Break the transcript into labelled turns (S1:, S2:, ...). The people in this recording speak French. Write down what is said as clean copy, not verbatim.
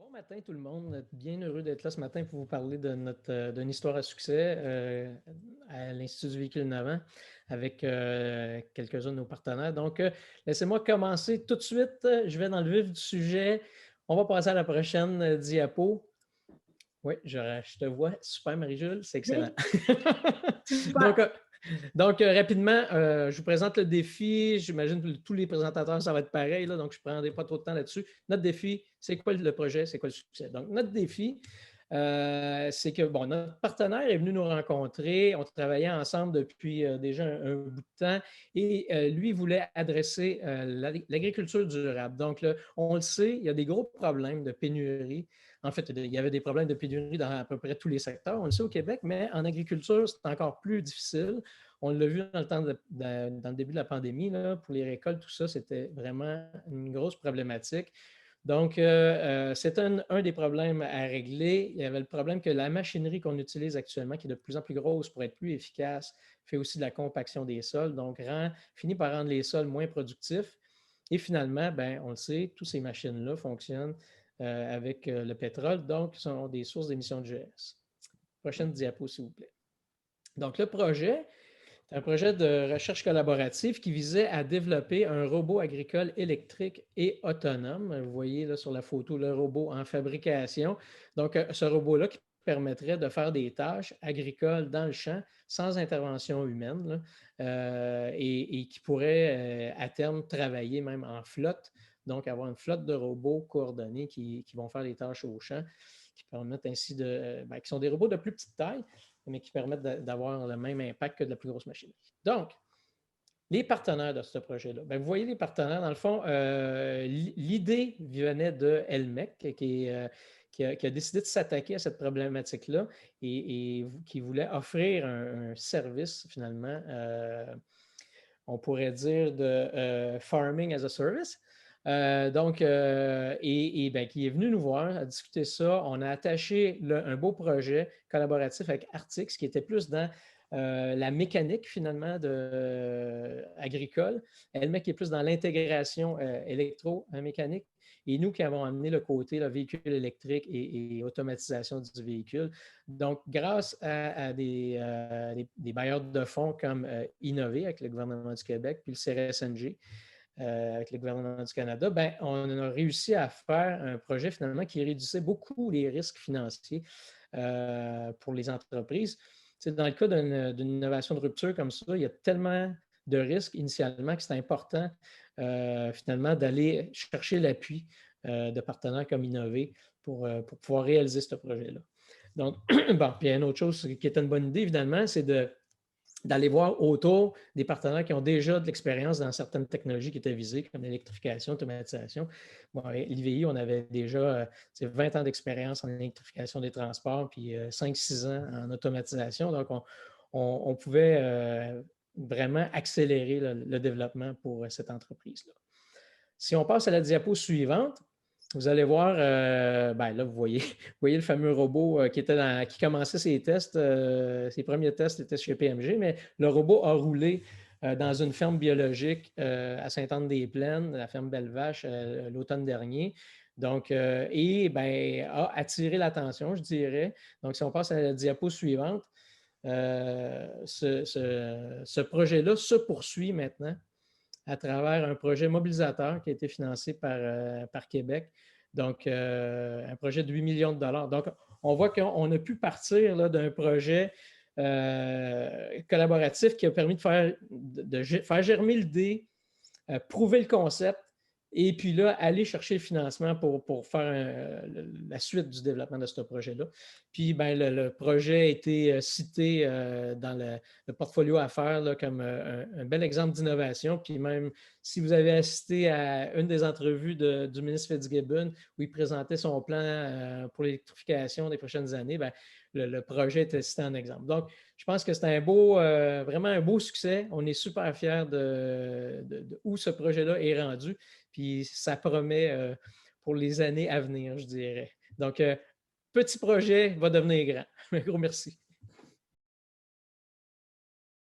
S1: Bon matin tout le monde, bien heureux d'être là ce matin pour vous parler de d'une histoire à succès à l'Institut du véhicule innovant avec quelques-uns de nos partenaires. Donc, laissez-moi commencer tout de suite. Je vais dans le vif du sujet. On va passer à la prochaine diapo. Oui, je te vois. Super, Marie-Jules, c'est excellent.
S2: Oui,
S1: Donc,
S2: super.
S1: rapidement, je vous présente le défi. J'imagine que tous les présentateurs, ça va être pareil, là, donc je ne prendrai pas trop de temps là-dessus. Notre défi, c'est quoi le projet, c'est quoi le succès? Donc, notre défi, c'est que bon, notre partenaire est venu nous rencontrer. On travaillait ensemble depuis déjà un bout de temps et lui voulait adresser l'agriculture durable. Donc, là, on le sait, il y a des gros problèmes de pénurie. En fait, il y avait des problèmes de pénurie dans à peu près tous les secteurs, on le sait au Québec, mais en agriculture, c'est encore plus difficile. On l'a vu dans le début de la pandémie, là, pour les récoltes, tout ça, c'était vraiment une grosse problématique. Donc, c'est un des problèmes à régler. Il y avait le problème que la machinerie qu'on utilise actuellement, qui est de plus en plus grosse pour être plus efficace, fait aussi de la compaction des sols, donc finit par rendre les sols moins productifs. Et finalement, ben, on le sait, toutes ces machines-là fonctionnent avec le pétrole, donc sont des sources d'émissions de GS. Prochaine diapo, s'il vous plaît. Donc, le projet, c'est un projet de recherche collaborative qui visait à développer un robot agricole électrique et autonome. Vous voyez là sur la photo le robot en fabrication. Donc, ce robot-là qui permettrait de faire des tâches agricoles dans le champ sans intervention humaine là, et qui pourrait à terme travailler même en flotte, donc avoir une flotte de robots coordonnés qui vont faire les tâches au champ, qui permettent ainsi qui sont des robots de plus petite taille, mais qui permettent d'avoir le même impact que de la plus grosse machinerie. Donc, les partenaires de ce projet-là. Bien, vous voyez les partenaires, dans le fond, l'idée venait de Elmec, qui a décidé de s'attaquer à cette problématique-là et qui voulait offrir un service, finalement, on pourrait dire de farming as a service. Donc, qui est venu nous voir, à discuter ça. On a attaché un beau projet collaboratif avec Artix, qui était plus dans la mécanique finalement agricole. Elle qui est plus dans l'intégration électromécanique. Et nous qui avons amené le côté le véhicule électrique et automatisation du véhicule. Donc, grâce à des bailleurs de fonds comme Innover avec le gouvernement du Québec, puis le CRSNG avec le gouvernement du Canada, ben, on a réussi à faire un projet finalement qui réduisait beaucoup les risques financiers pour les entreprises. Dans le cas d'une innovation de rupture comme ça, il y a tellement de risques initialement que c'est important finalement d'aller chercher l'appui de partenaires comme Innover pour pouvoir réaliser ce projet-là. Donc, bon, puis il y a une autre chose qui est une bonne idée, évidemment, c'est d'aller voir autour des partenaires qui ont déjà de l'expérience dans certaines technologies qui étaient visées, comme l'électrification, l'automatisation. Bon, l'IVI, on avait déjà 20 ans d'expérience en électrification des transports, puis 5-6 ans en automatisation. Donc, on pouvait vraiment accélérer le développement pour cette entreprise-là. Si on passe à la diapo suivante, vous allez voir, ben là, vous voyez le fameux robot qui commençait ses tests. Ses premiers tests étaient chez PMG, mais le robot a roulé dans une ferme biologique à Sainte-Anne-des-Plaines, la ferme Belle-Vache, l'automne dernier. Donc, a attiré l'attention, je dirais. Donc, si on passe à la diapo suivante, ce projet-là se poursuit maintenant à travers un projet mobilisateur qui a été financé par Québec. Donc, un projet de 8 millions de dollars. Donc, on voit qu'on a pu partir d'un projet collaboratif qui a permis de faire germer l'idée, prouver le concept et puis là, aller chercher le financement pour faire la suite du développement de ce projet-là. Puis, ben, le projet a été cité dans le portfolio à faire là, comme un bel exemple d'innovation. Puis même, si vous avez assisté à une des entrevues du ministre Fitzgibbon où il présentait son plan pour l'électrification des prochaines années, ben, le projet était cité en exemple. Donc, je pense que c'est vraiment un beau succès. On est super fiers de où ce projet-là est rendu. Puis ça promet pour les années à venir, je dirais. Donc, petit projet va devenir grand. Un gros merci.